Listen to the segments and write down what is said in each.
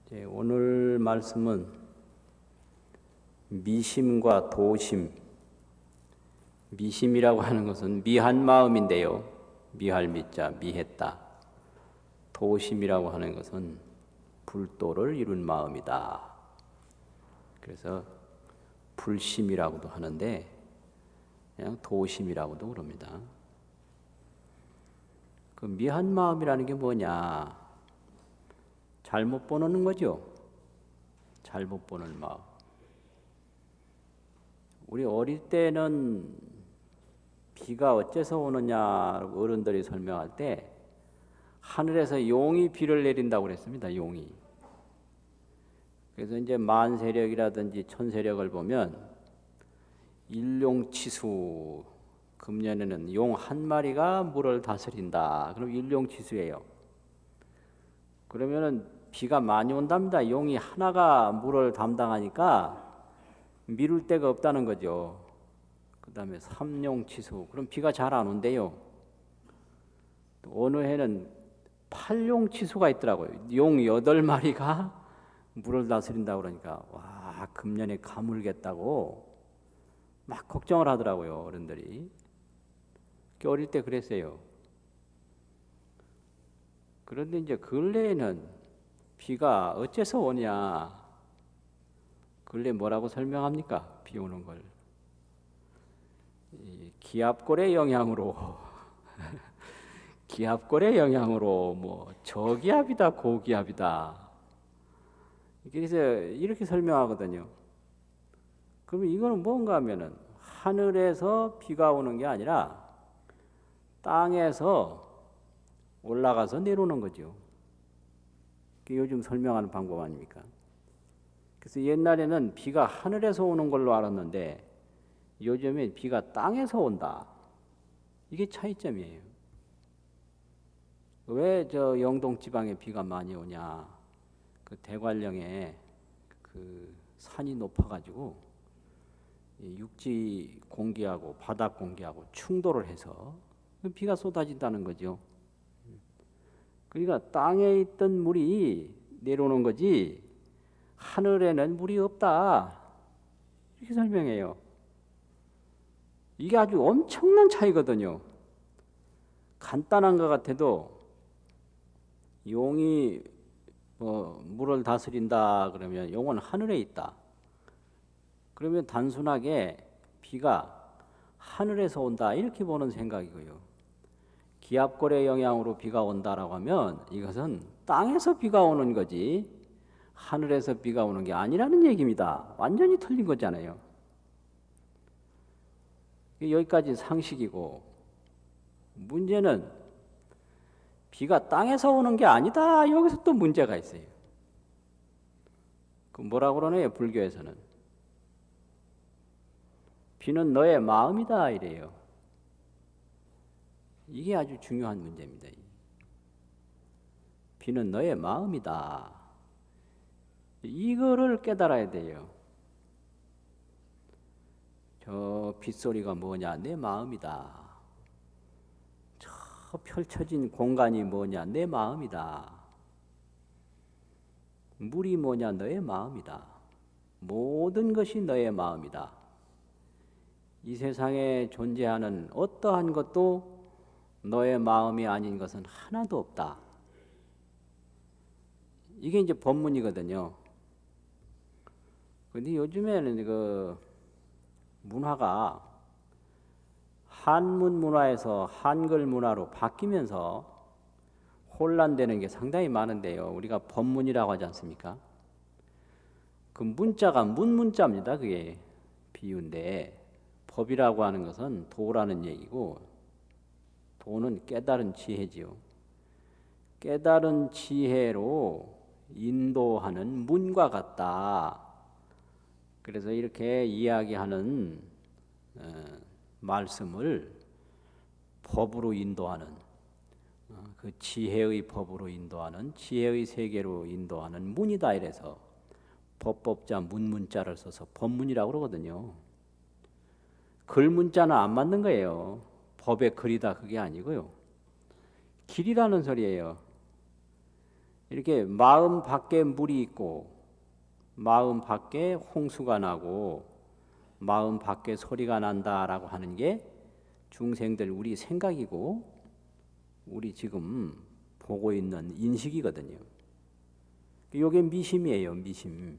오늘 말씀은 미심과 도심, 미심이라고 하는 것은 미한 마음인데요. 미할 미자, 미했다. 도심이라고 하는 것은 불도를 이룬 마음이다. 그래서 불심이라고도 하는데 그냥 도심이라고도 그럽니다. 그 미한 마음이라는 게 뭐냐? 잘못 보는 거죠. 잘못 보는 마음. 우리 어릴 때는 비가 어째서 오느냐 어른들이 설명할 때 하늘에서 용이 비를 내린다고 그랬습니다. 용이. 그래서 이제 만세력이라든지 천세력을 보면 일용치수, 금년에는 용 한 마리가 물을 다스린다. 그럼 일용치수예요. 그러면은 비가 많이 온답니다. 용이 하나가 물을 담당하니까 미룰 데가 없다는 거죠. 그 다음에 삼용치수, 그럼 비가 잘 안 온대요. 또 어느 해는 팔용치수가 있더라고요. 용 8마리가 물을 다스린다고 그러니까 와, 금년에 가물겠다고 막 걱정을 하더라고요, 어른들이. 어릴 때 그랬어요. 그런데 이제 근래에는 비가 어째서 오냐? 근래 뭐라고 설명합니까? 비 오는 걸. 기압골의 영향으로 기압골의 영향으로 뭐 저기압이다 고기압이다. 그래서 이렇게 설명하거든요. 그러면 이거는 뭔가 하면은 하늘에서 비가 오는 게 아니라 땅에서 올라가서 내려오는 거죠. 그게 요즘 설명하는 방법 아닙니까? 그래서 옛날에는 비가 하늘에서 오는 걸로 알았는데 요즘엔 비가 땅에서 온다. 이게 차이점이에요. 왜 저 영동 지방에 비가 많이 오냐? 그 대관령에 그 산이 높아가지고 육지 공기하고 바닥 공기하고 충돌을 해서 비가 쏟아진다는 거죠. 그러니까 땅에 있던 물이 내려오는 거지 하늘에는 물이 없다. 이렇게 설명해요. 이게 아주 엄청난 차이거든요. 간단한 것 같아도 용이 물을 다스린다 그러면 용은 하늘에 있다. 그러면 단순하게 비가 하늘에서 온다 이렇게 보는 생각이고요. 기압골의 영향으로 비가 온다라고 하면 이것은 땅에서 비가 오는 거지 하늘에서 비가 오는 게 아니라는 얘기입니다. 완전히 틀린 거잖아요. 여기까지 상식이고 문제는 비가 땅에서 오는 게 아니다. 여기서 또 문제가 있어요. 그 뭐라고 그러네요, 불교에서는. 비는 너의 마음이다 이래요. 이게 아주 중요한 문제입니다. 비는 너의 마음이다. 이거를 깨달아야 돼요. 저 빗소리가 뭐냐? 내 마음이다. 저 펼쳐진 공간이 뭐냐? 내 마음이다. 물이 뭐냐? 너의 마음이다. 모든 것이 너의 마음이다. 이 세상에 존재하는 어떠한 것도 너의 마음이 아닌 것은 하나도 없다. 이게 이제 법문이거든요. 근데 요즘에는 그 문화가 한문 문화에서 한글 문화로 바뀌면서 혼란되는 게 상당히 많은데요. 우리가 법문이라고 하지 않습니까? 그 문자가 문자입니다. 그게 비유인데 법이라고 하는 것은 도라는 얘기고 도는 깨달은 지혜지요. 깨달은 지혜로 인도하는 문과 같다. 그래서 이렇게 이야기하는 말씀을 법으로 인도하는 그 지혜의 법으로 인도하는 지혜의 세계로 인도하는 문이다 이래서 법법자 문자를 써서 법문이라고 그러거든요. 글문자는 안 맞는 거예요. 법의 글이다 그게 아니고요. 길이라는 소리예요. 이렇게 마음 밖에 물이 있고 마음 밖에 홍수가 나고 마음 밖에 소리가 난다라고 하는 게 중생들 우리 생각이고 우리 지금 보고 있는 인식이거든요. 이게 미심이에요, 미심.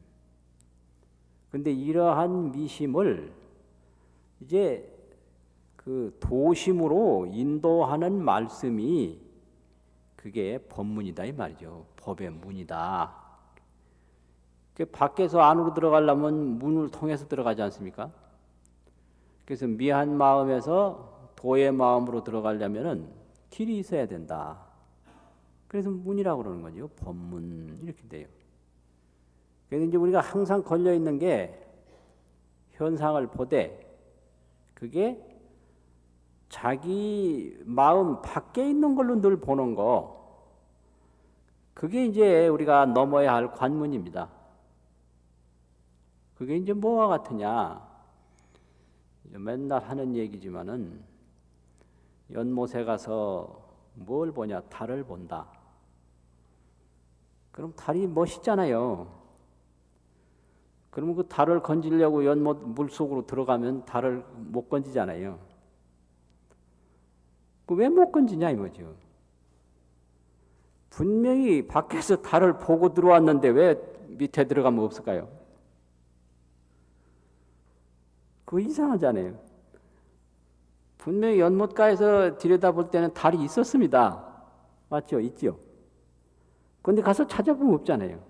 근데 이러한 미심을 이제 그 도심으로 인도하는 말씀이 그게 법문이다 이 말이죠. 법의 문이다. 밖에서 안으로 들어가려면 문을 통해서 들어가지 않습니까? 그래서 미한 마음에서 도의 마음으로 들어가려면은 길이 있어야 된다. 그래서 문이라고 그러는 거죠. 법문 이렇게 돼요. 그래서 이제 우리가 항상 걸려 있는 게 현상을 보되 그게 자기 마음 밖에 있는 걸로 늘 보는 거. 그게 이제 우리가 넘어야 할 관문입니다. 그게 이제 뭐와 같으냐? 맨날 하는 얘기지만은 연못에 가서 뭘 보냐? 달을 본다. 그럼 달이 멋있잖아요. 그러면 그 달을 건지려고 연못 물속으로 들어가면 달을 못 건지잖아요. 그 왜 못 건지냐 이거죠. 분명히 밖에서 달을 보고 들어왔는데 왜 밑에 들어가면 없을까요? 그거 이상하잖아요. 분명히 연못가에서 들여다볼 때는 달이 있었습니다. 맞죠? 있죠? 그런데 가서 찾아보면 없잖아요.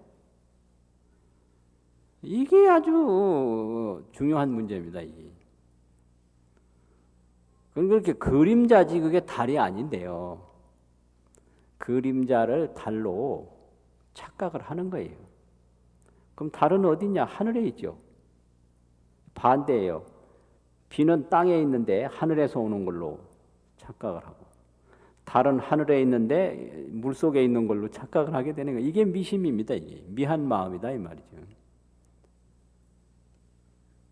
이게 아주 중요한 문제입니다. 이게. 그렇게 그림자지 그게 달이 아닌데요. 그림자를 달로 착각을 하는 거예요. 그럼 달은 어디냐? 하늘에 있죠. 반대예요. 비는 땅에 있는데 하늘에서 오는 걸로 착각을 하고 달은 하늘에 있는데 물속에 있는 걸로 착각을 하게 되는 거예요. 이게 미심입니다. 이게 미한 마음이다 이 말이죠.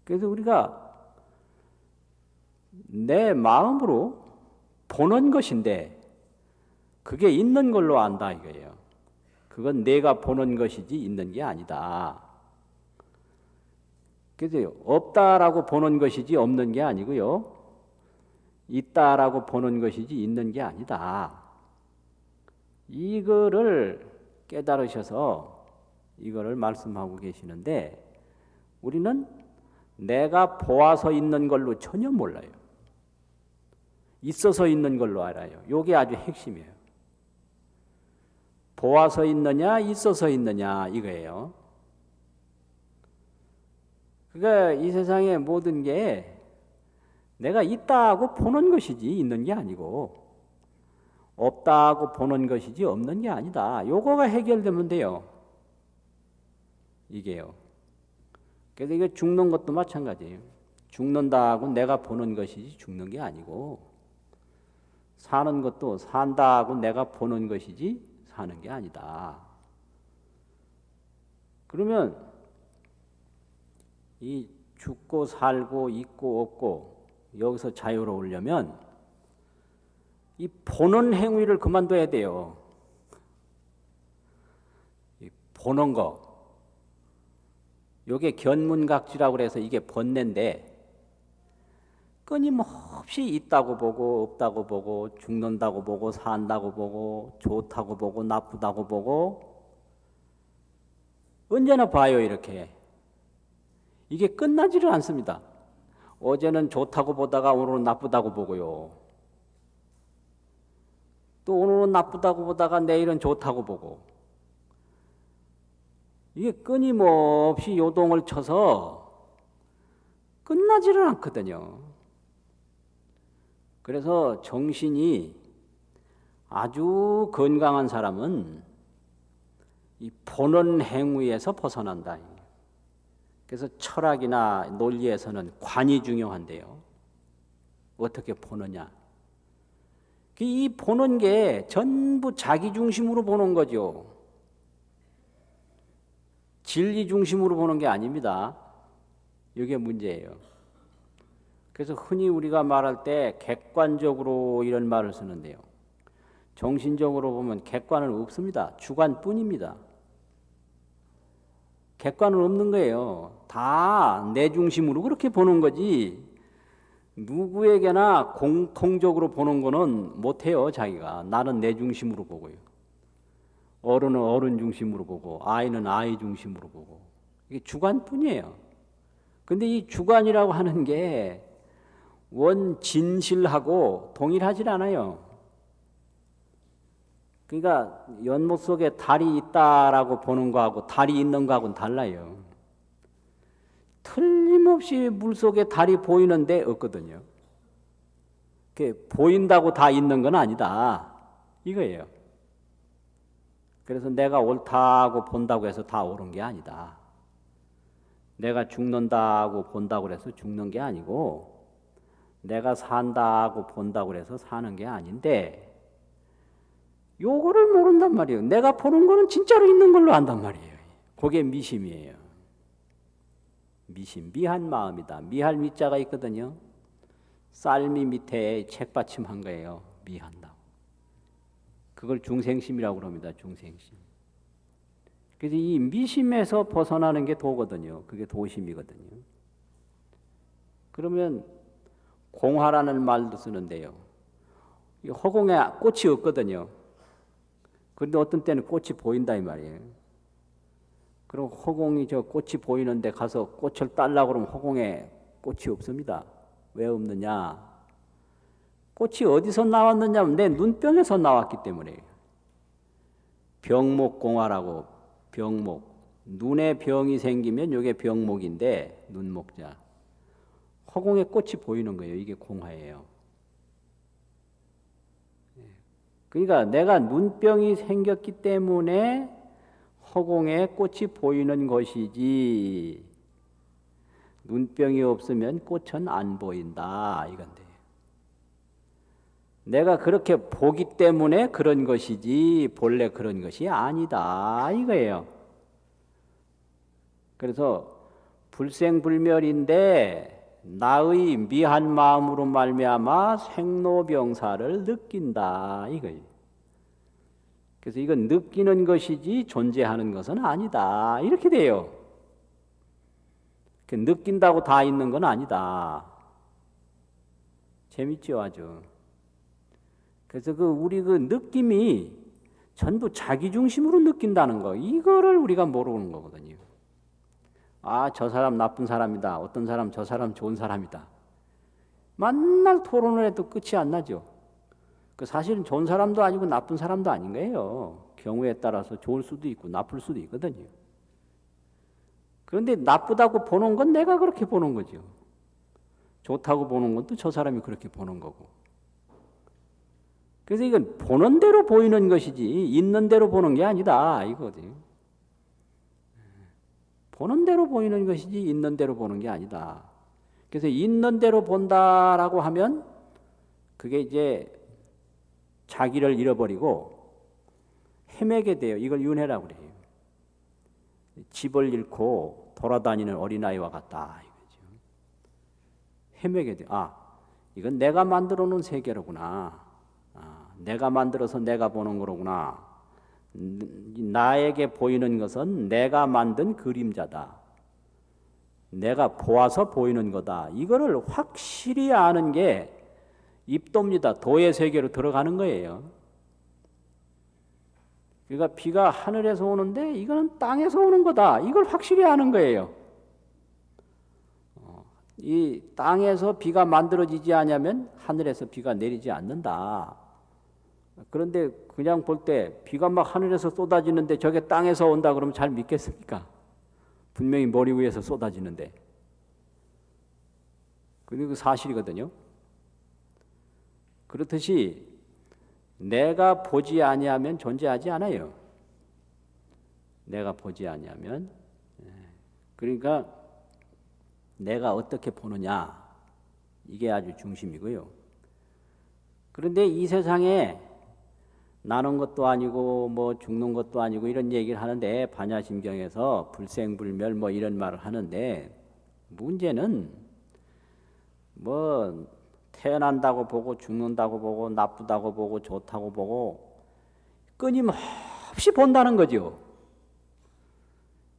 그래서 우리가 내 마음으로 보는 것인데 그게 있는 걸로 안다 이거예요. 그건 내가 보는 것이지 있는 게 아니다. 그래서 없다라고 보는 것이지 없는 게 아니고요. 있다라고 보는 것이지 있는 게 아니다. 이거를 깨달으셔서 이거를 말씀하고 계시는데 우리는 내가 보아서 있는 걸로 전혀 몰라요. 있어서 있는 걸로 알아요. 이게 아주 핵심이에요. 보아서 있느냐 있어서 있느냐 이거예요. 그러니까 이 세상의 모든 게 내가 있다고 보는 것이지 있는 게 아니고 없다고 보는 것이지 없는 게 아니다. 요거가 해결되면 돼요. 이게요. 그래서 이게 죽는 것도 마찬가지예요. 죽는다고 내가 보는 것이지 죽는 게 아니고 사는 것도 산다고 내가 보는 것이지 사는 게 아니다. 그러면 이 죽고 살고 있고 없고 여기서 자유로우려면 이 보는 행위를 그만둬야 돼요. 이 보는 거. 요게 견문각지라고 그래서 이게 번뇌인데 끊임없이 있다고 보고 없다고 보고 죽는다고 보고 산다고 보고 좋다고 보고 나쁘다고 보고 언제나 봐요 이렇게. 이게 끝나지를 않습니다. 어제는 좋다고 보다가 오늘은 나쁘다고 보고요. 또 오늘은 나쁘다고 보다가 내일은 좋다고 보고. 이게 끊임없이 요동을 쳐서 끝나지를 않거든요. 그래서 정신이 아주 건강한 사람은 이 보는 행위에서 벗어난다. 그래서 철학이나 논리에서는 관이 중요한데요. 어떻게 보느냐. 이 보는 게 전부 자기 중심으로 보는 거죠. 진리 중심으로 보는 게 아닙니다. 이게 문제예요. 그래서 흔히 우리가 말할 때 객관적으로 이런 말을 쓰는데요. 정신적으로 보면 객관은 없습니다. 주관뿐입니다. 객관은 없는 거예요. 다 내 중심으로 그렇게 보는 거지. 누구에게나 공통적으로 보는 거는 못해요. 자기가. 나는 내 중심으로 보고요. 어른은 어른 중심으로 보고 아이는 아이 중심으로 보고. 이게 주관뿐이에요. 근데 이 주관이라고 하는 게 원 진실하고 동일하질 않아요. 그러니까 연못 속에 달이 있다라고 보는 거하고 달이 있는 거하고는 달라요. 틀림없이 물 속에 달이 보이는데 없거든요. 보인다고 다 있는 건 아니다. 이거예요. 그래서 내가 옳다고 본다고 해서 다 옳은 게 아니다. 내가 죽는다고 본다고 해서 죽는 게 아니고 내가 산다고 본다고 해서 사는 게 아닌데 요거를 모른단 말이에요. 내가 보는 거는 진짜로 있는 걸로 안단 말이에요. 그게 미심이에요. 미심, 미한 마음이다. 미할 미자가 있거든요. 쌀미 밑에 책받침한 거예요. 미한다고. 그걸 중생심이라고 그럽니다. 중생심. 그래서 이 미심에서 벗어나는 게 도거든요. 그게 도심이거든요. 그러면 공화라는 말도 쓰는데요. 허공에 꽃이 없거든요. 그런데 어떤 때는 꽃이 보인다 이 말이에요. 그럼 허공이 저 꽃이 보이는데 가서 꽃을 따려고 그러면 허공에 꽃이 없습니다. 왜 없느냐? 꽃이 어디서 나왔느냐 하면 내 눈병에서 나왔기 때문에. 병목공화라고 병목. 눈에 병이 생기면 이게 병목인데 눈목자. 허공에 꽃이 보이는 거예요. 이게 공화예요. 그러니까 내가 눈병이 생겼기 때문에 허공에 꽃이 보이는 것이지 눈병이 없으면 꽃은 안 보인다 이건데 내가 그렇게 보기 때문에 그런 것이지 본래 그런 것이 아니다 이거예요. 그래서 불생불멸인데 나의 미한 마음으로 말미암아 생로병사를 느낀다 이거예요. 그래서 이건 느끼는 것이지 존재하는 것은 아니다 이렇게 돼요. 느낀다고 다 있는 건 아니다. 재밌죠 아주. 그래서 우리 느낌이 전부 자기 중심으로 느낀다는 거 이거를 우리가 모르는 거거든요. 아, 저 사람 나쁜 사람이다. 어떤 사람 저 사람 좋은 사람이다. 만날 토론을 해도 끝이 안 나죠. 사실은 좋은 사람도 아니고 나쁜 사람도 아닌 거예요. 경우에 따라서 좋을 수도 있고 나쁠 수도 있거든요. 그런데 나쁘다고 보는 건 내가 그렇게 보는 거죠. 좋다고 보는 것도 저 사람이 그렇게 보는 거고. 그래서 이건 보는 대로 보이는 것이지 있는 대로 보는 게 아니다 이거지. 보는 대로 보이는 것이지 있는 대로 보는 게 아니다. 그래서 있는 대로 본다라고 하면 그게 이제 자기를 잃어버리고 헤매게 돼요. 이걸 윤회라고 그래요. 집을 잃고 돌아다니는 어린아이와 같다 이거죠. 헤매게 돼요. 아, 이건 내가 만들어 놓은 세계로구나. 내가 만들어서 내가 보는 거로구나. 나에게 보이는 것은 내가 만든 그림자다. 내가 보아서 보이는 거다. 이거를 확실히 아는 게 입도입니다. 도의 세계로 들어가는 거예요. 그러니까 비가 하늘에서 오는데 이거는 땅에서 오는 거다. 이걸 확실히 아는 거예요. 이 땅에서 비가 만들어지지 않으면 하늘에서 비가 내리지 않는다. 그런데 그냥 볼 때 비가 막 하늘에서 쏟아지는데 저게 땅에서 온다 그러면 잘 믿겠습니까? 분명히 머리 위에서 쏟아지는데. 그게 사실이거든요. 그렇듯이 내가 보지 아니하면 존재하지 않아요. 내가 보지 아니하면. 그러니까 내가 어떻게 보느냐 이게 아주 중심이고요. 그런데 이 세상에 나는 것도 아니고 뭐 죽는 것도 아니고 이런 얘기를 하는데 반야심경에서 불생불멸 뭐 이런 말을 하는데 문제는 뭐 태어난다고 보고 죽는다고 보고 나쁘다고 보고 좋다고 보고 끊임없이 본다는 거죠.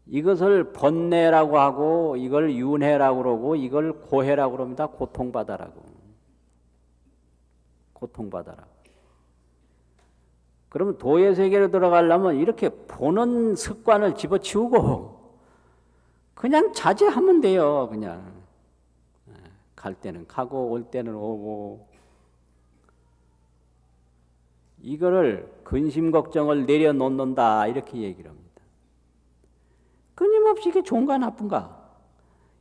이것을 번뇌라고 하고 이걸 윤회라고 그러고 이걸 고해라고 그럽니다. 고통받아라고. 고통받아라고. 그러면 도의 세계로 들어가려면 이렇게 보는 습관을 집어치우고 그냥 자제하면 돼요. 그냥 갈 때는 가고 올 때는 오고. 이거를 근심 걱정을 내려놓는다 이렇게 얘기를 합니다. 끊임없이 이게 좋은가 나쁜가,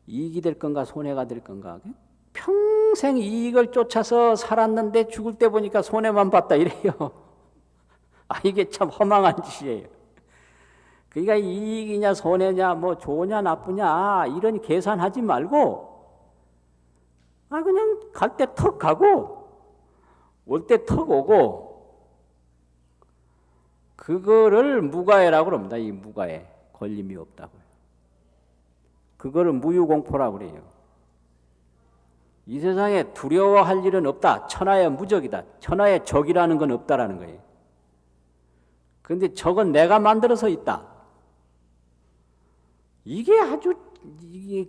이익이 될 건가 손해가 될 건가, 평생 이익을 쫓아서 살았는데 죽을 때 보니까 손해만 봤다 이래요. 아, 이게 참 허망한 짓이에요. 그러니까 이익이냐 손해냐 뭐 좋으냐 나쁘냐 이런 계산하지 말고 그냥 갈 때 턱 가고 올 때 턱 오고, 그거를 무가해라고 그럽니다. 이 무가해, 걸림이 없다고요. 그거를 무유공포라고 그래요. 이 세상에 두려워할 일은 없다. 천하의 무적이다. 천하의 적이라는 건 없다라는 거예요. 그런데 적은 내가 만들어서 있다. 이게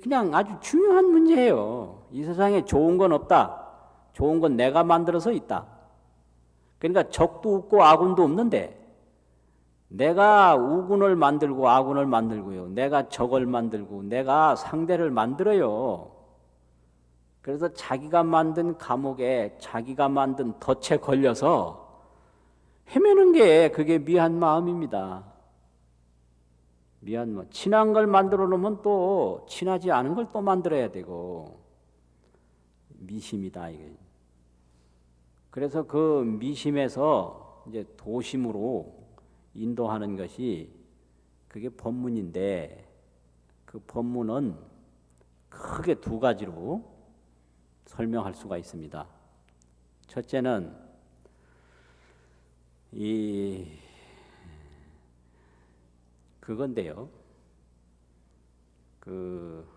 그냥 아주 중요한 문제예요. 이 세상에 좋은 건 없다. 좋은 건 내가 만들어서 있다. 그러니까 적도 없고 아군도 없는데 내가 우군을 만들고 아군을 만들고요. 내가 적을 만들고 내가 상대를 만들어요. 그래서 자기가 만든 감옥에 자기가 만든 덫에 걸려서 헤매는 게 그게 미한 마음입니다. 미한 마음. 친한 걸 만들어 놓으면 또 친하지 않은 걸 또 만들어야 되고, 미심이다 이게. 그래서 그 미심에서 이제 도심으로 인도하는 것이 그게 법문인데, 그 법문은 크게 두 가지로 설명할 수가 있습니다. 첫째는 그건데요. 그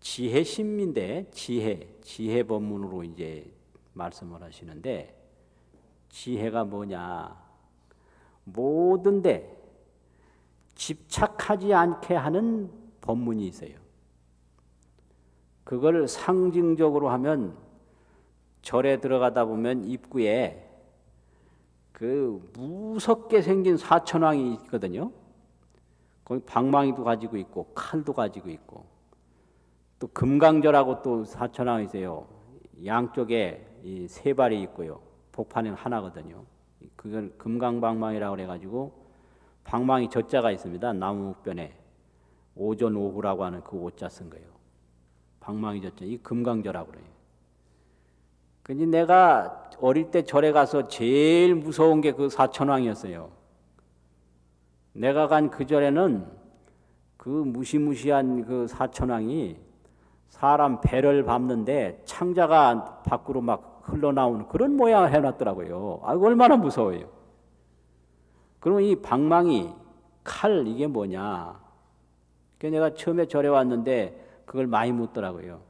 지혜심인데 지혜 법문으로 이제 말씀을 하시는데, 지혜가 뭐냐? 모든데 집착하지 않게 하는 법문이 있어요. 그걸 상징적으로 하면 절에 들어가다 보면 입구에 그 무섭게 생긴 사천왕이 있거든요. 거기 방망이도 가지고 있고 칼도 가지고 있고, 또 금강절하고 또 사천왕이 있어요. 양쪽에 이 세 발이 있고요. 복판에는 하나거든요. 그걸 금강방망이라고 해가지고 방망이 젖자가 있습니다. 나무 목변에 오전오후라고 하는 그 오자 쓴 거예요. 방망이 젖자. 이 금강절하고 그래요. 근데 내가 어릴 때 절에 가서 제일 무서운 게 그 사천왕이었어요. 내가 간 그 절에는 그 무시무시한 그 사천왕이 사람 배를 밟는데 창자가 밖으로 막 흘러나오는 그런 모양을 해놨더라고요. 얼마나 무서워요. 그러면 이 방망이, 칼 이게 뭐냐? 그래서 내가 처음에 절에 왔는데 그걸 많이 묻더라고요.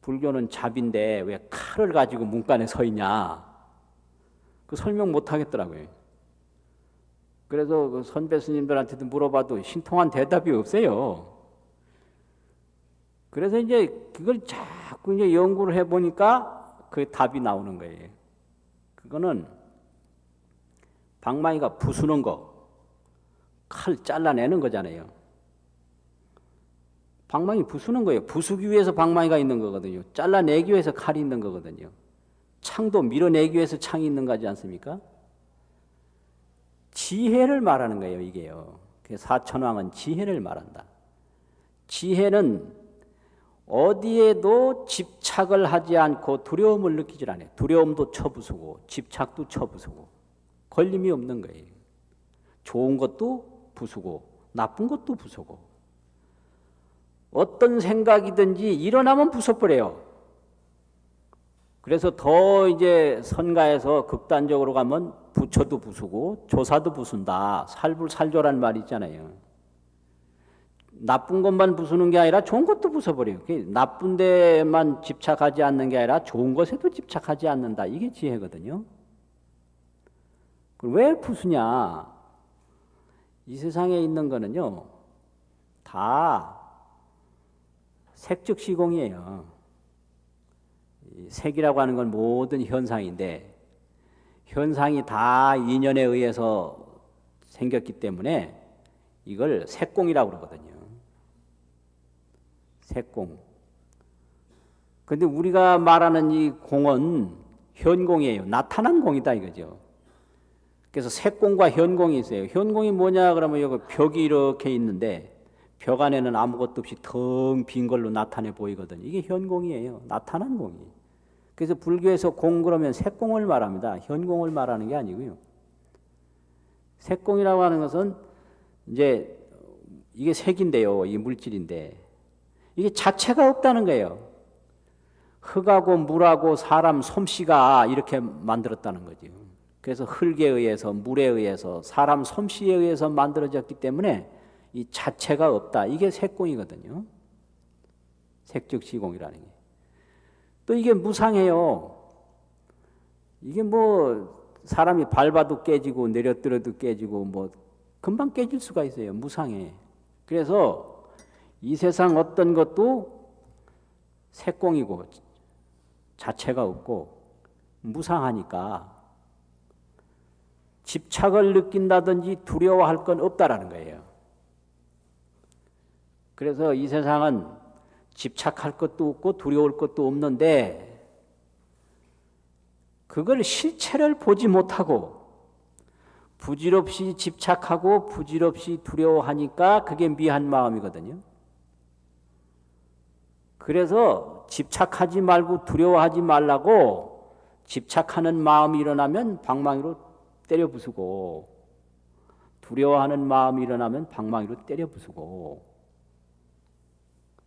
불교는 잡인데 왜 칼을 가지고 문간에 서 있냐? 그 설명 못 하겠더라고요. 그래서 그 선배 스님들한테도 물어봐도 신통한 대답이 없어요. 그래서 이제 그걸 자꾸 이제 연구를 해보니까 그 답이 나오는 거예요. 그거는 방망이가 부수는 거, 칼 잘라내는 거잖아요. 방망이 부수는 거예요. 부수기 위해서 방망이가 있는 거거든요. 잘라내기 위해서 칼이 있는 거거든요. 창도 밀어내기 위해서 창이 있는 거지 않습니까? 지혜를 말하는 거예요, 이게요. 사천왕은 지혜를 말한다. 지혜는 어디에도 집착을 하지 않고 두려움을 느끼질 않아요. 두려움도 쳐부수고 집착도 쳐부수고 걸림이 없는 거예요. 좋은 것도 부수고 나쁜 것도 부수고, 어떤 생각이든지 일어나면 부숴버려요. 그래서 더 이제 선가에서 극단적으로 가면 부처도 부수고 조사도 부순다. 살불살조라는 말이 있잖아요. 나쁜 것만 부수는 게 아니라 좋은 것도 부숴버려요. 나쁜 데만 집착하지 않는 게 아니라 좋은 것에도 집착하지 않는다. 이게 지혜거든요. 왜 부수냐? 이 세상에 있는 거는요, 다 색즉 시공이에요. 색이라고 하는 건 모든 현상인데, 현상이 다 인연에 의해서 생겼기 때문에 이걸 색공이라고 그러거든요. 색공. 근데 우리가 말하는 이 공은 현공이에요. 나타난 공이다 이거죠. 그래서 색공과 현공이 있어요. 현공이 뭐냐 그러면 여기 벽이 이렇게 있는데 벽 안에는 아무것도 없이 텅 빈 걸로 나타내 보이거든요. 이게 현공이에요. 나타난 공이. 그래서 불교에서 공 그러면 색공을 말합니다. 현공을 말하는 게 아니고요. 색공이라고 하는 것은 이제 이게 색인데요. 이게 물질인데 이게 자체가 없다는 거예요. 흙하고 물하고 사람 솜씨가 이렇게 만들었다는 거죠. 그래서 흙에 의해서 물에 의해서 사람 솜씨에 의해서 만들어졌기 때문에 이 자체가 없다. 이게 색공이거든요. 색즉 시공이라는 게. 또 이게 무상해요. 이게 뭐 사람이 밟아도 깨지고 내려뜨려도 깨지고 뭐 금방 깨질 수가 있어요. 무상해. 그래서 이 세상 어떤 것도 색공이고 자체가 없고 무상하니까 집착을 느낀다든지 두려워할 건 없다라는 거예요. 그래서 이 세상은 집착할 것도 없고 두려울 것도 없는데 그걸 실체를 보지 못하고 부질없이 집착하고 부질없이 두려워하니까 그게 미한 마음이거든요. 그래서 집착하지 말고 두려워하지 말라고 집착하는 마음이 일어나면 방망이로 때려 부수고 두려워하는 마음이 일어나면 방망이로 때려 부수고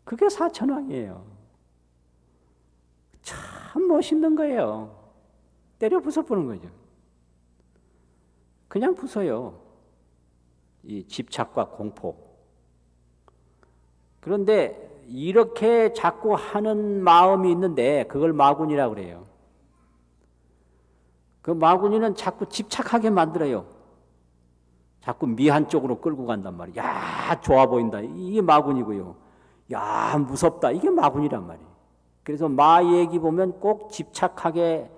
그게 사천왕이에요. 참 멋있는 거예요. 때려 부숴보는 거죠. 그냥 부숴요. 이 집착과 공포. 그런데 이렇게 자꾸 하는 마음이 있는데 그걸 마군이라고 그래요. 그 마군이는 자꾸 집착하게 만들어요. 자꾸 미한 쪽으로 끌고 간단 말이에요. 야, 좋아 보인다. 이게 마군이고요. 야, 무섭다. 이게 마군이란 말이에요. 그래서 마 얘기 보면 꼭 집착하게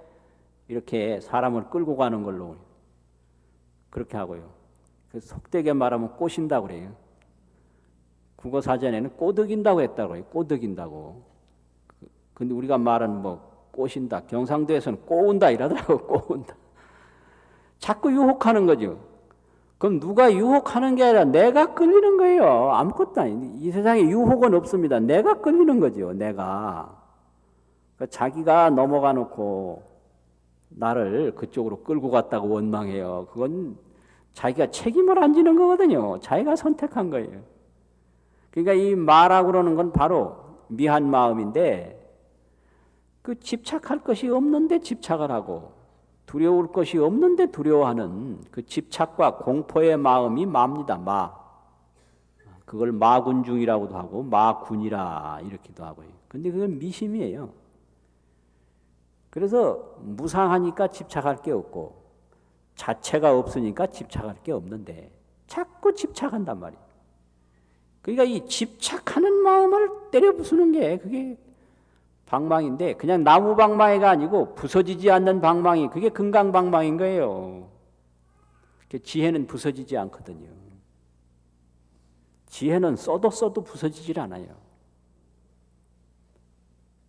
이렇게 사람을 끌고 가는 걸로 그렇게 하고요. 그래서 속되게 말하면 꼬신다고 그래요. 국어사전에는 꼬드긴다고 했다고 해요. 꼬드긴다고. 근데 우리가 말은 뭐 꼬신다. 경상도에서는 꼬운다 이러더라고. 꼬운다. 자꾸 유혹하는 거죠. 그럼 누가 유혹하는 게 아니라 내가 끌리는 거예요. 아무것도 아니. 이 세상에 유혹은 없습니다. 내가 끌리는 거죠. 내가. 그러니까 자기가 넘어가 놓고 나를 그쪽으로 끌고 갔다고 원망해요. 그건 자기가 책임을 안 지는 거거든요. 자기가 선택한 거예요. 그러니까 이 마라고 그러는 건 바로 미한 마음인데 그 집착할 것이 없는데 집착을 하고 두려울 것이 없는데 두려워하는 그 집착과 공포의 마음이 마입니다. 마. 그걸 마군중이라고도 하고 마군이라 이렇게도 하고요. 근데 그건 미심이에요. 그래서 무상하니까 집착할 게 없고 자체가 없으니까 집착할 게 없는데 자꾸 집착한단 말이에요. 그러니까 이 집착하는 마음을 때려 부수는 게 그게 방망인데 그냥 나무 방망이가 아니고 부서지지 않는 방망이 그게 금강방망인 거예요. 지혜는 부서지지 않거든요. 지혜는 써도 부서지질 않아요.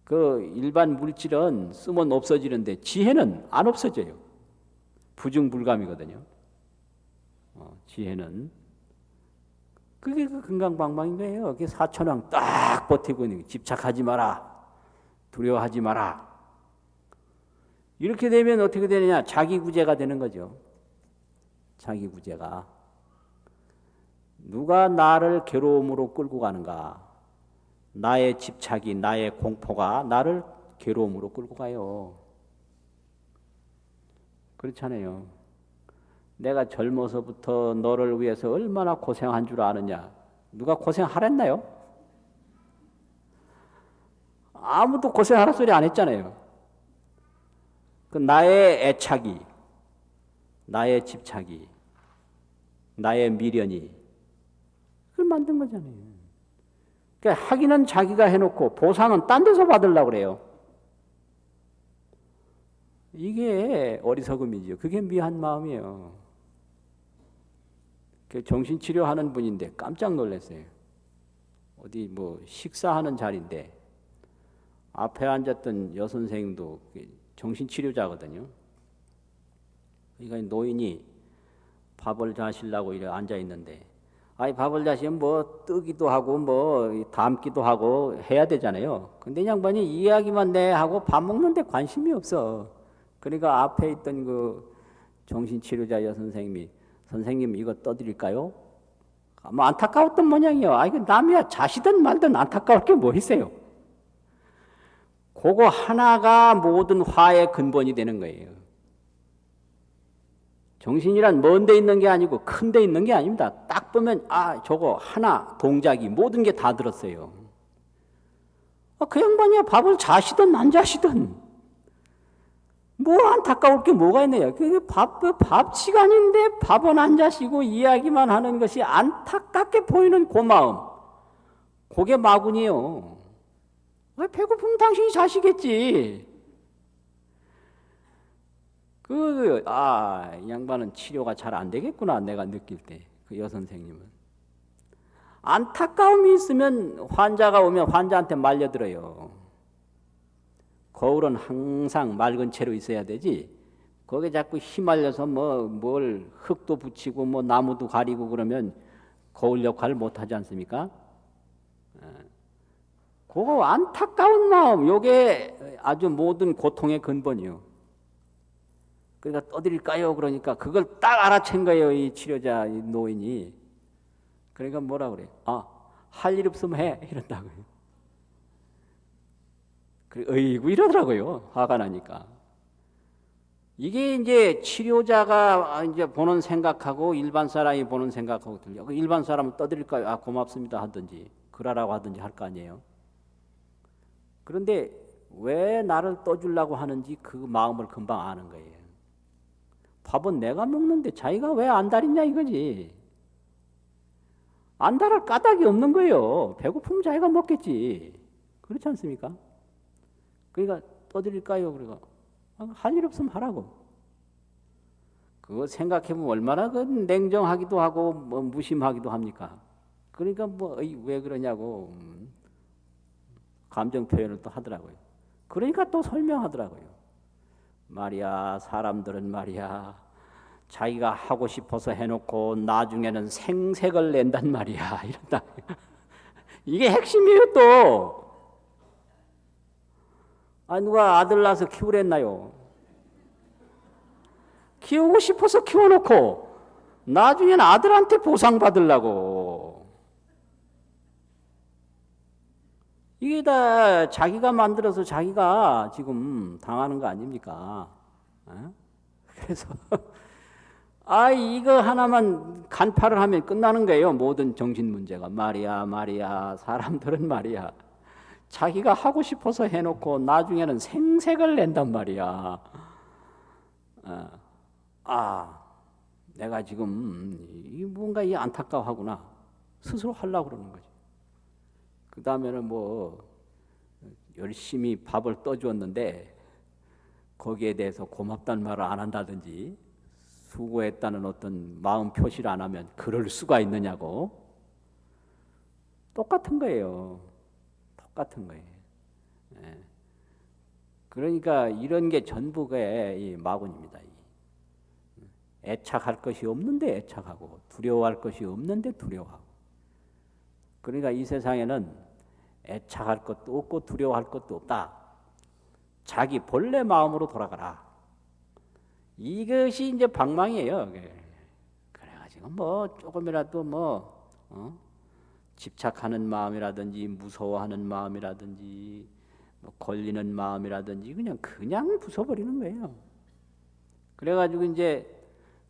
그 일반 물질은 쓰면 없어지는데 지혜는 안 없어져요. 부중불감이거든요. 지혜는 그게 그 금강방망인 거예요. 그게 사천왕 딱 버티고 있는 게 집착하지 마라. 두려워하지 마라. 이렇게 되면 어떻게 되느냐? 자기구제가 되는 거죠. 자기구제가. 누가 나를 괴로움으로 끌고 가는가? 나의 집착이, 나의 공포가 나를 괴로움으로 끌고 가요. 그렇잖아요. 내가 젊어서부터 너를 위해서 얼마나 고생한 줄 아느냐? 누가 고생하랬나요? 아무도 고생하라 소리 안 했잖아요. 그 나의 애착이, 나의 집착이, 나의 미련이 그걸 만든 거잖아요. 그러니까 학위는 자기가 해놓고 보상은 딴 데서 받으려고 그래요. 이게 어리석음이죠. 그게 미한 마음이에요. 정신치료하는 분인데 깜짝 놀랐어요. 어디 뭐 식사하는 자리인데 앞에 앉았던 여선생님도 정신치료자거든요. 그러니까 노인이 밥을 자시려고 이래 앉아 있는데, 아니 밥을 자시면 뭐 뜨기도 하고 뭐 담기도 하고 해야 되잖아요. 근데 이 양반이 이야기만 내 하고 밥 먹는데 관심이 없어. 그러니까 앞에 있던 그 정신치료자 여선생님이, 선생님 이거 떠드릴까요? 뭐 안타까웠던 모양이요. 아 이거 남이야 자시든 말든 안타까울 게 뭐 있어요. 그거 하나가 모든 화의 근본이 되는 거예요. 정신이란 먼 데 있는 게 아니고 큰 데 있는 게 아닙니다. 딱 보면 아 저거 하나 동작이 모든 게 다 들었어요. 그 양반이야 밥을 자시든 안 자시든 뭐 안타까울 게 뭐가 있네요. 밥 시간인데 밥은 안 자시고 이야기만 하는 것이 안타깝게 보이는 그 마음, 그게 마군이요. 배고프면 당신이 자시겠지. 이 양반은 치료가 잘 안 되겠구나, 내가 느낄 때. 그 여선생님은. 안타까움이 있으면 환자가 오면 환자한테 말려들어요. 거울은 항상 맑은 채로 있어야 되지. 거기에 자꾸 휘말려서 뭘 흙도 붙이고 뭐 나무도 가리고 그러면 거울 역할을 못 하지 않습니까? 그거 안타까운 마음, 요게 아주 모든 고통의 근본이요. 그러니까 떠드릴까요? 그러니까 그걸 딱 알아챈 거예요, 이 치료자, 이 노인이. 그러니까 뭐라 그래? 할 일 없으면 해. 이런다고요. 어이구 이러더라고요. 화가 나니까. 이게 이제 치료자가 이제 보는 생각하고 일반 사람이 보는 생각하고 틀려. 일반 사람은 떠드릴까요? 고맙습니다 하든지 그러라고 하든지 할 거 아니에요. 그런데 왜 나를 떠주려고 하는지 그 마음을 금방 아는 거예요. 밥은 내가 먹는데 자기가 왜 안달이냐 이거지. 안달할 까닭이 없는 거예요. 배고프면 자기가 먹겠지. 그렇지 않습니까? 그러니까 떠드릴까요? 그러니까 할 일 없으면 하라고. 그거 생각해보면 얼마나 그 냉정하기도 하고 뭐 무심하기도 합니까? 그러니까 왜 그러냐고 감정 표현을 또 하더라고요. 그러니까 또 설명하더라고요. 말이야, 사람들은 말이야, 자기가 하고 싶어서 해놓고 나중에는 생색을 낸단 말이야. 이런다. 이게 핵심이에요 또. 누가 아들 낳아서 키우랬나요? 키우고 싶어서 키워놓고 나중에는 아들한테 보상받으려고. 이게 다 자기가 만들어서 자기가 지금 당하는 거 아닙니까? 그래서 이거 하나만 간파를 하면 끝나는 거예요. 모든 정신 문제가. 말이야, 사람들은 말이야, 자기가 하고 싶어서 해놓고 나중에는 생색을 낸단 말이야. 내가 지금 뭔가 안타까워하구나. 스스로 하려고 그러는 거지. 그 다음에는 열심히 밥을 떠주었는데 거기에 대해서 고맙다는 말을 안 한다든지 수고했다는 어떤 마음 표시를 안 하면 그럴 수가 있느냐고. 똑같은 거예요. 똑같은 거예요. 그러니까 이런 게 전부가 이 마군입니다. 애착할 것이 없는데 애착하고 두려워할 것이 없는데 두려워하고. 그러니까 이 세상에는 애착할 것도 없고 두려워할 것도 없다. 자기 본래 마음으로 돌아가라. 이것이 이제 방망이에요. 그래가지고 조금이라도 집착하는 마음이라든지 무서워하는 마음이라든지 걸리는 마음이라든지 그냥 부숴버리는 거예요. 그래가지고 이제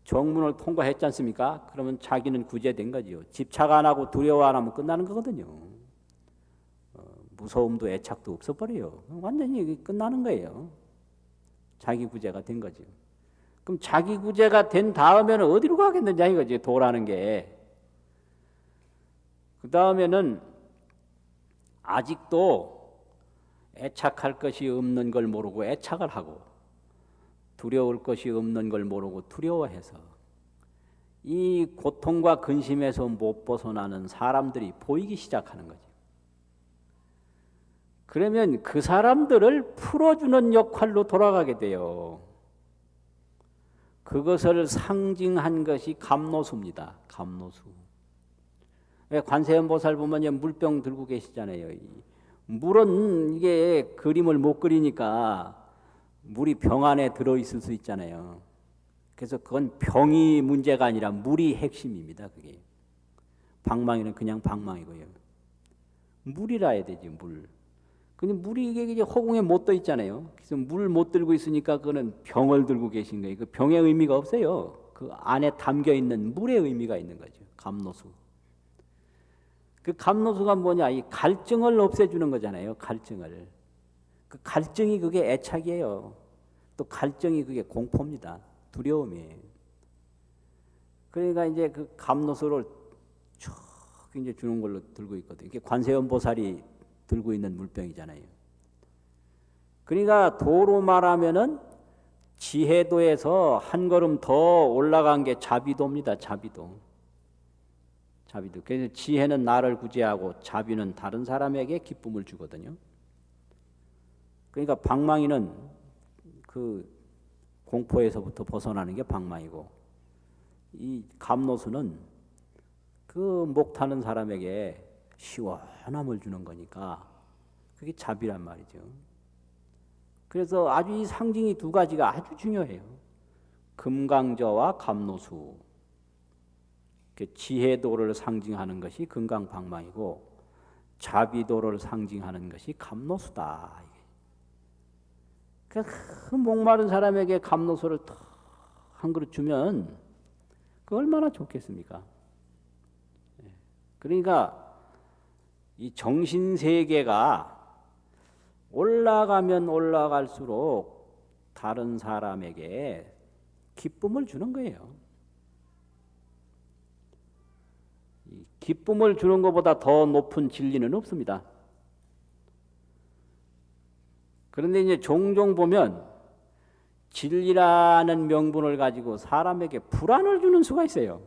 정문을 통과했지 않습니까? 그러면 자기는 구제된 거지요. 집착 안 하고 두려워 안 하면 끝나는 거거든요. 무서움도 애착도 없어버려요. 완전히 끝나는 거예요. 자기 구제가 된 거죠. 그럼 자기 구제가 된 다음에는 어디로 가겠느냐 이거지, 도라는 게. 그 다음에는 아직도 애착할 것이 없는 걸 모르고 애착을 하고, 두려울 것이 없는 걸 모르고 두려워해서 이 고통과 근심에서 못 벗어나는 사람들이 보이기 시작하는 거죠. 그러면 그 사람들을 풀어주는 역할로 돌아가게 돼요. 그것을 상징한 것이 감노수입니다. 감노수. 관세음보살 보면 물병 들고 계시잖아요. 물은 이게 그림을 못 그리니까 물이 병 안에 들어있을 수 있잖아요. 그래서 그건 병이 문제가 아니라 물이 핵심입니다. 그게. 방망이는 그냥 방망이고요. 물이라 해야 되지, 물. 근데 물이 이게 허공에 못 떠 있잖아요. 그래서 물 못 들고 있으니까 그거는 병을 들고 계신 거예요. 그 병의 의미가 없어요. 그 안에 담겨 있는 물의 의미가 있는 거죠. 감노수. 그 감노수가 뭐냐? 이 갈증을 없애주는 거잖아요. 갈증을. 그 갈증이 그게 애착이에요. 또 갈증이 그게 공포입니다. 두려움이에요. 그러니까 이제 그 감노수를 쭉 이제 주는 걸로 들고 있거든요. 이게 관세음보살이 들고 있는 물병이잖아요. 그러니까 도로 말하면은 지혜도에서 한 걸음 더 올라간 게 자비도입니다. 자비도. 자비도. 그래서 지혜는 나를 구제하고 자비는 다른 사람에게 기쁨을 주거든요. 그러니까 방망이는 그 공포에서부터 벗어나는 게 방망이고, 이 감노수는 그 목 타는 사람에게 시원함을 주는 거니까 그게 자비란 말이죠. 그래서 아주 이 상징이 두 가지가 아주 중요해요. 금강저와 감노수. 지혜도를 상징하는 것이 금강방망이고 자비도를 상징하는 것이 감노수다. 그 목마른 사람에게 감노수를 한 그릇 주면 그 얼마나 좋겠습니까? 그러니까 이 정신세계가 올라가면 올라갈수록 다른 사람에게 기쁨을 주는 거예요. 이 기쁨을 주는 것보다 더 높은 진리는 없습니다. 그런데 이제 종종 보면 진리라는 명분을 가지고 사람에게 불안을 주는 수가 있어요.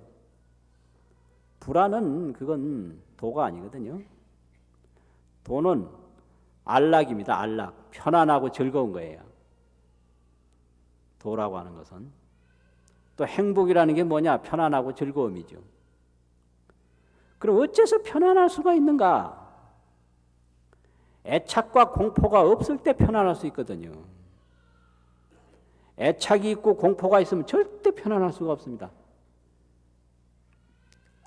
불안은 그건 도가 아니거든요. 도는 안락입니다. 안락. 편안하고 즐거운 거예요. 도라고 하는 것은. 또 행복이라는 게 뭐냐? 편안하고 즐거움이죠. 그럼 어째서 편안할 수가 있는가? 애착과 공포가 없을 때 편안할 수 있거든요. 애착이 있고 공포가 있으면 절대 편안할 수가 없습니다.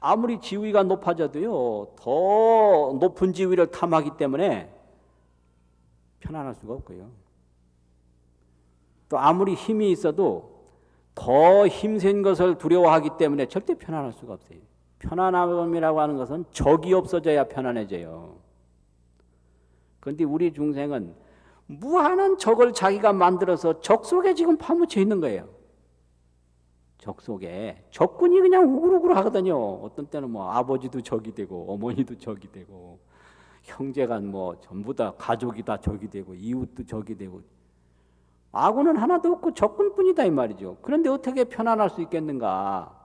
아무리 지위가 높아져도요, 더 높은 지위를 탐하기 때문에 편안할 수가 없고요. 또 아무리 힘이 있어도 더 힘센 것을 두려워하기 때문에 절대 편안할 수가 없어요. 편안함이라고 하는 것은 적이 없어져야 편안해져요. 그런데 우리 중생은 무한한 적을 자기가 만들어서 적 속에 지금 파묻혀 있는 거예요. 적 속에 적군이 그냥 우글우글 하거든요. 어떤 때는 뭐 아버지도 적이 되고 어머니도 적이 되고 형제가 뭐 전부 다 가족이 다 적이 되고 이웃도 적이 되고 아군은 하나도 없고 적군뿐이다 이 말이죠. 그런데 어떻게 편안할 수 있겠는가?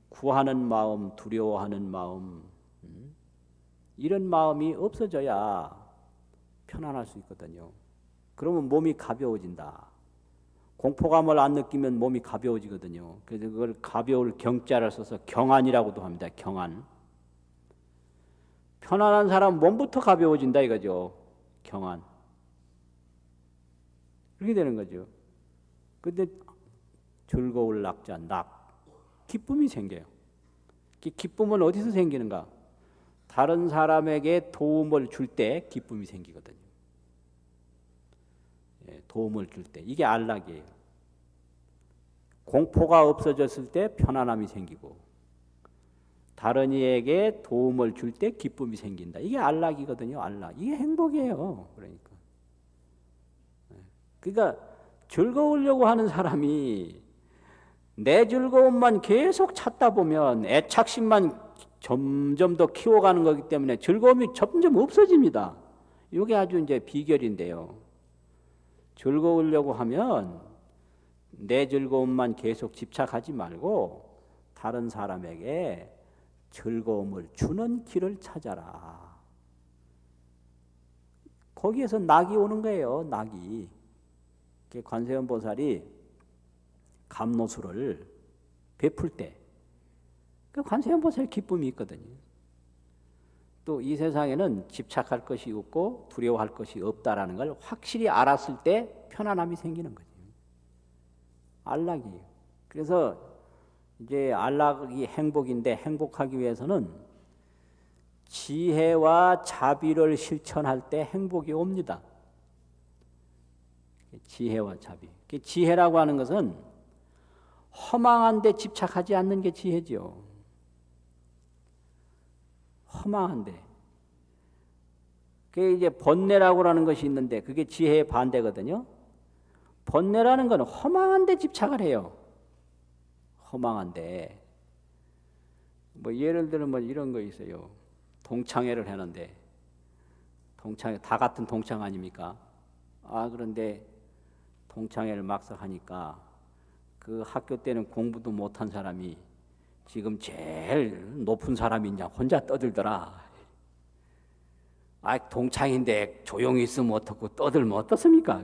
구하는 마음, 두려워하는 마음, 이런 마음이 없어져야 편안할 수 있거든요. 그러면 몸이 가벼워진다. 공포감을 안 느끼면 몸이 가벼워지거든요. 그래서 그걸 가벼울 경자를 써서 경안이라고도 합니다. 경안. 편안한 사람 몸부터 가벼워진다 이거죠. 경안. 그렇게 되는 거죠. 근데 즐거울 낙자, 낙. 기쁨이 생겨요. 기쁨은 어디서 생기는가? 다른 사람에게 도움을 줄 때 기쁨이 생기거든요. 도움을 줄 때. 이게 안락이에요. 공포가 없어졌을 때 편안함이 생기고 다른 이에게 도움을 줄 때 기쁨이 생긴다. 이게 안락이거든요. 안락. 이게 행복이에요. 그러니까 즐거우려고 하는 사람이 내 즐거움만 계속 찾다 보면 애착심만 점점 더 키워가는 거기 때문에 즐거움이 점점 없어집니다. 이게 아주 이제 비결인데요. 즐거우려고 하면 내 즐거움만 계속 집착하지 말고 다른 사람에게 즐거움을 주는 길을 찾아라. 거기에서 낙이 오는 거예요. 낙이. 관세음 보살이 감노수를 베풀 때 관세음 보살의 기쁨이 있거든요. 또 이 세상에는 집착할 것이 없고 두려워할 것이 없다라는 걸 확실히 알았을 때 편안함이 생기는 거죠. 안락이에요. 그래서 이제 안락이 행복인데 행복하기 위해서는 지혜와 자비를 실천할 때 행복이 옵니다. 지혜와 자비. 지혜라고 하는 것은 허망한 데 집착하지 않는 게 지혜죠. 허망한 데. 그게 이제 번뇌라고 하는 것이 있는데 그게 지혜의 반대거든요. 번뇌라는 건 허망한 데 집착을 해요. 허망한 데. 뭐 예를 들면 뭐 이런 거 있어요. 동창회를 하는데 동창회 다 같은 동창 아닙니까? 그런데 동창회를 막상 하니까 그 학교 때는 공부도 못한 사람이 지금 제일 높은 사람이 있냐 혼자 떠들더라. 동창인데 조용히 있으면 어떻고 떠들면 어떻습니까?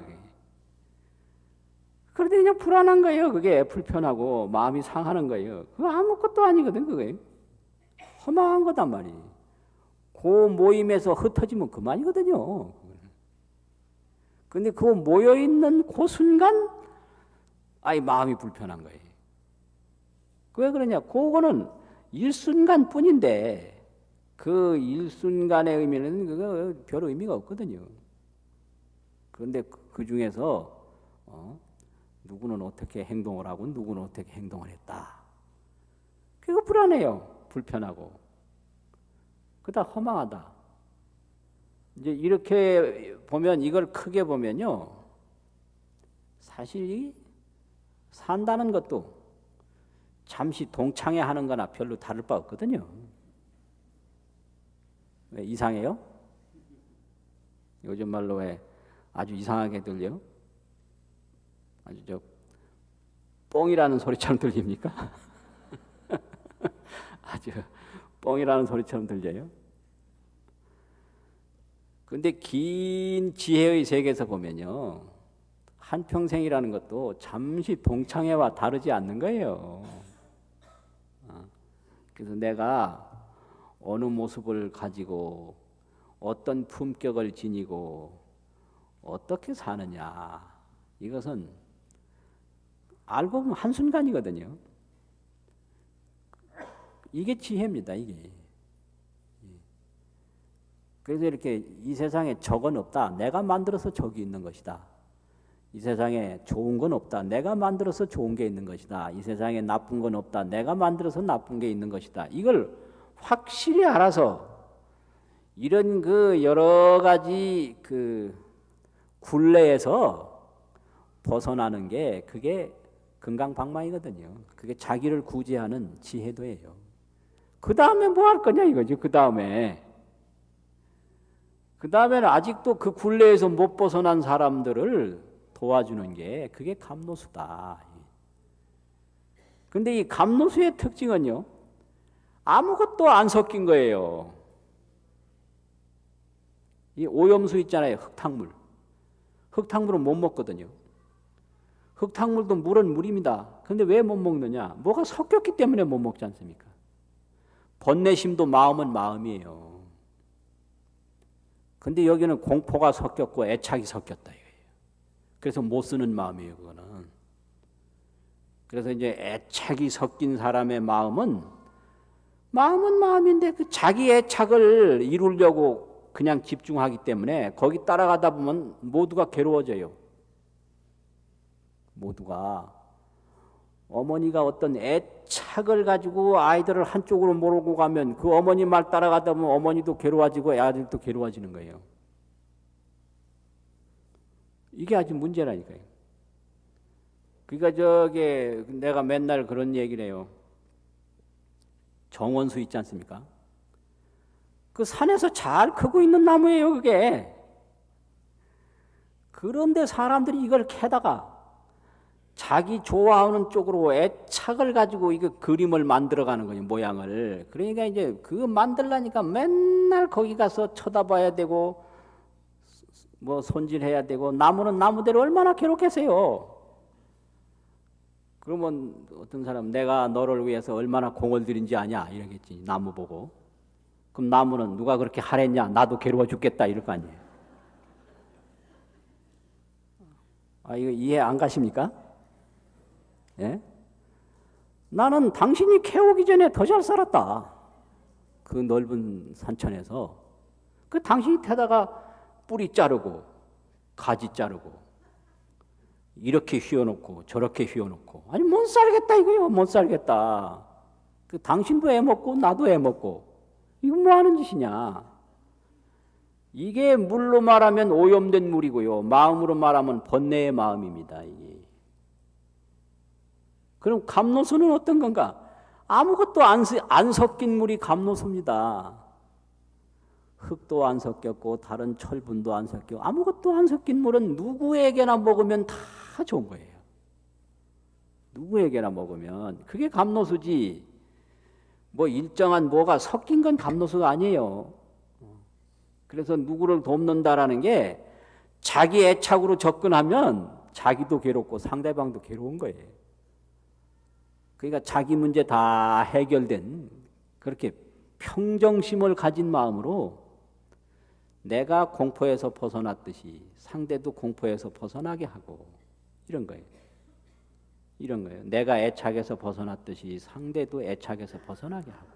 그런데 그냥 불안한 거예요. 그게 불편하고 마음이 상하는 거예요. 그거 아무것도 아니거든. 그게 허망한 거단 말이에요. 그 모임에서 흩어지면 그만이거든요. 근데 그 모여있는 그 순간 마음이 불편한 거예요. 왜 그러냐? 그거는 일순간 뿐인데 그 일순간의 의미는 그거 별 의미가 없거든요. 그런데 그 중에서 누구는 어떻게 행동을 하고 누구는 어떻게 행동을 했다. 그거 불안해요. 불편하고. 그다 허망하다. 이제 이렇게 보면 이걸 크게 보면요. 사실 산다는 것도 잠시 동창회 하는 거나 별로 다를 바 없거든요. 왜 이상해요? 요즘 말로 왜 아주 이상하게 들려? 아주 뽕이라는 소리처럼 들립니까? 아주 뽕이라는 소리처럼 들려요. 근데 긴 지혜의 세계에서 보면요. 한평생이라는 것도 잠시 동창회와 다르지 않는 거예요. 그래서 내가 어느 모습을 가지고 어떤 품격을 지니고 어떻게 사느냐. 이것은 알고 보면 한순간이거든요. 이게 지혜입니다. 이게. 그래서 이렇게 이 세상에 적은 없다. 내가 만들어서 적이 있는 것이다. 이 세상에 좋은 건 없다. 내가 만들어서 좋은 게 있는 것이다. 이 세상에 나쁜 건 없다. 내가 만들어서 나쁜 게 있는 것이다. 이걸 확실히 알아서 이런 그 여러 가지 그 굴레에서 벗어나는 게 그게 금강방망이거든요. 그게 자기를 구제하는 지혜도예요. 그 다음에 뭐 할 거냐 이거죠. 그 다음에는 아직도 그 굴레에서 못 벗어난 사람들을 도와주는 게 그게 감노수다. 근데 이 감노수의 특징은요. 아무것도 안 섞인 거예요. 이 오염수 있잖아요. 흙탕물. 흙탕물은 못 먹거든요. 흙탕물도 물은 물입니다. 그런데 왜 못 먹느냐? 뭐가 섞였기 때문에 못 먹지 않습니까? 번뇌심도 마음은 마음이에요. 근데 여기는 공포가 섞였고 애착이 섞였다 이거예요. 그래서 못 쓰는 마음이에요, 그거는. 그래서 이제 애착이 섞인 사람의 마음은 마음인데 그 자기 애착을 이루려고 그냥 집중하기 때문에 거기 따라가다 보면 모두가 괴로워져요. 모두가 어머니가 어떤 애착을 가지고 아이들을 한쪽으로 몰고 가면 그 어머니 말 따라가다 보면 어머니도 괴로워지고 아들도 괴로워지는 거예요. 이게 아주 문제라니까요. 그러니까 저게 내가 맨날 그런 얘기를 해요. 정원수 있지 않습니까? 그 산에서 잘 크고 있는 나무예요, 그게. 그런데 사람들이 이걸 캐다가 자기 좋아하는 쪽으로 애착을 가지고 이거 그림을 만들어가는 거예요, 모양을. 그러니까 이제 그거 만들라니까 맨날 거기 가서 쳐다봐야 되고 뭐 손질해야 되고 나무는 나무대로 얼마나 괴롭겠어요. 그러면 어떤 사람 내가 너를 위해서 얼마나 공을 들인지 아냐 이러겠지, 나무 보고. 그럼 나무는 누가 그렇게 하랬냐, 나도 괴로워 죽겠다 이럴 거 아니에요. 아, 이거 이해 안 가십니까? 예? 나는 당신이 캐오기 전에 더 잘 살았다. 그 넓은 산천에서. 그 당신이 태다가 뿌리 자르고 가지 자르고 이렇게 휘어놓고 저렇게 휘어놓고, 아니 못 살겠다 이거요. 못 살겠다. 그 당신도 애먹고 나도 애먹고 이거 뭐 하는 짓이냐. 이게 물로 말하면 오염된 물이고요, 마음으로 말하면 번뇌의 마음입니다. 이게. 그럼 감노수는 어떤 건가? 아무것도 안 섞인 물이 감노수입니다. 흙도 안 섞였고 다른 철분도 안 섞여, 아무것도 안 섞인 물은 누구에게나 먹으면 다 좋은 거예요. 누구에게나 먹으면 그게 감노수지. 뭐 일정한 뭐가 섞인 건 감노수가 아니에요. 그래서 누구를 돕는다라는 게 자기 애착으로 접근하면 자기도 괴롭고 상대방도 괴로운 거예요. 그러니까 자기 문제 다 해결된 그렇게 평정심을 가진 마음으로 내가 공포에서 벗어났듯이 상대도 공포에서 벗어나게 하고, 이런 거예요. 이런 거예요. 내가 애착에서 벗어났듯이 상대도 애착에서 벗어나게 하고.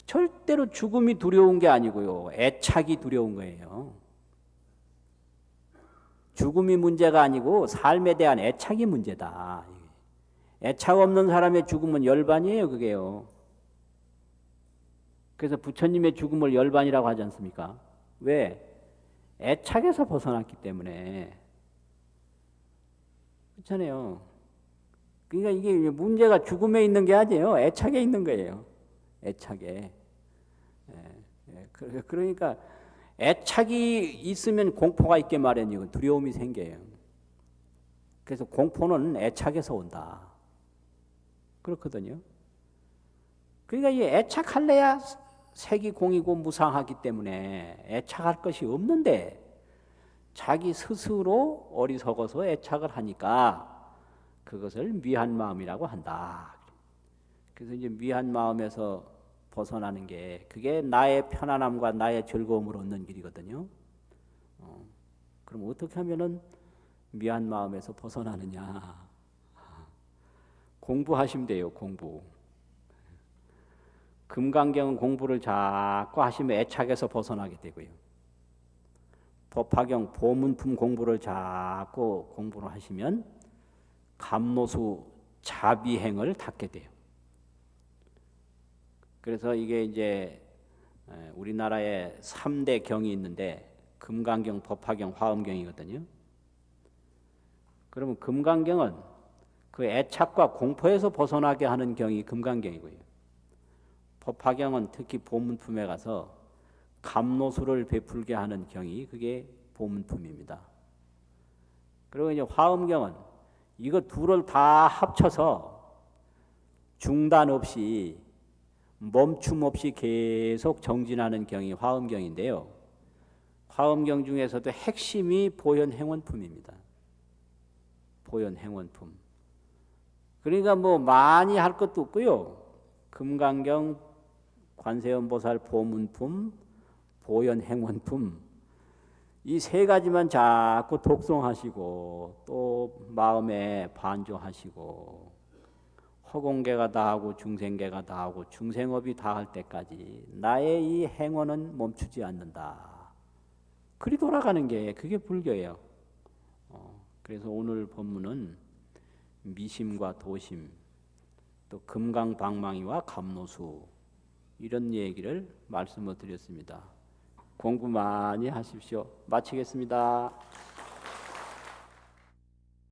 절대로 죽음이 두려운 게 아니고요, 애착이 두려운 거예요. 죽음이 문제가 아니고 삶에 대한 애착이 문제다. 애착 없는 사람의 죽음은 열반이에요, 그게요. 그래서 부처님의 죽음을 열반이라고 하지 않습니까? 왜? 애착에서 벗어났기 때문에. 그렇잖아요. 그러니까 이게 문제가 죽음에 있는 게 아니에요. 애착에 있는 거예요. 애착에. 그러니까 애착이 있으면 공포가 있게 마련이고 두려움이 생겨요. 그래서 공포는 애착에서 온다. 그렇거든요. 그러니까 이 애착할래야 색이 공이고 무상하기 때문에 애착할 것이 없는데 자기 스스로 어리석어서 애착을 하니까 그것을 미한 마음이라고 한다. 그래서 이제 미한 마음에서 벗어나는 게 그게 나의 편안함과 나의 즐거움을 얻는 길이거든요. 그럼 어떻게 하면은 미한 마음에서 벗어나느냐? 공부하시면 돼요. 공부. 금강경은 공부를 자꾸 하시면 애착에서 벗어나게 되고요. 법화경 보문품 공부를 자꾸 공부를 하시면 감노수 자비행을 닦게 돼요. 그래서 이게 이제 우리나라에 3대 경이 있는데 금강경, 법화경, 화엄경이거든요. 그러면 금강경은 그 애착과 공포에서 벗어나게 하는 경이 금강경이고요. 법화경은 특히 보문품에 가서 감노수를 베풀게 하는 경이 그게 보문품입니다. 그리고 이제 화엄경은 이거 둘을 다 합쳐서 중단 없이 멈춤 없이 계속 정진하는 경이 화엄경인데요. 화엄경 중에서도 핵심이 보현행원품입니다. 보현행원품. 그러니까 뭐 많이 할 것도 없고요. 금강경, 관세음보살 보문품, 보현행원품 이 세 가지만 자꾸 독송하시고 또 마음에 반조하시고 허공계가 다하고 중생계가 다하고 중생업이 다할 때까지 나의 이 행원은 멈추지 않는다. 그리 돌아가는 게 그게 불교예요. 그래서 오늘 법문은 미심과 도심, 또 금강방망이와 감노수 이런 얘기를 말씀을 드렸습니다. 공부 많이 하십시오. 마치겠습니다.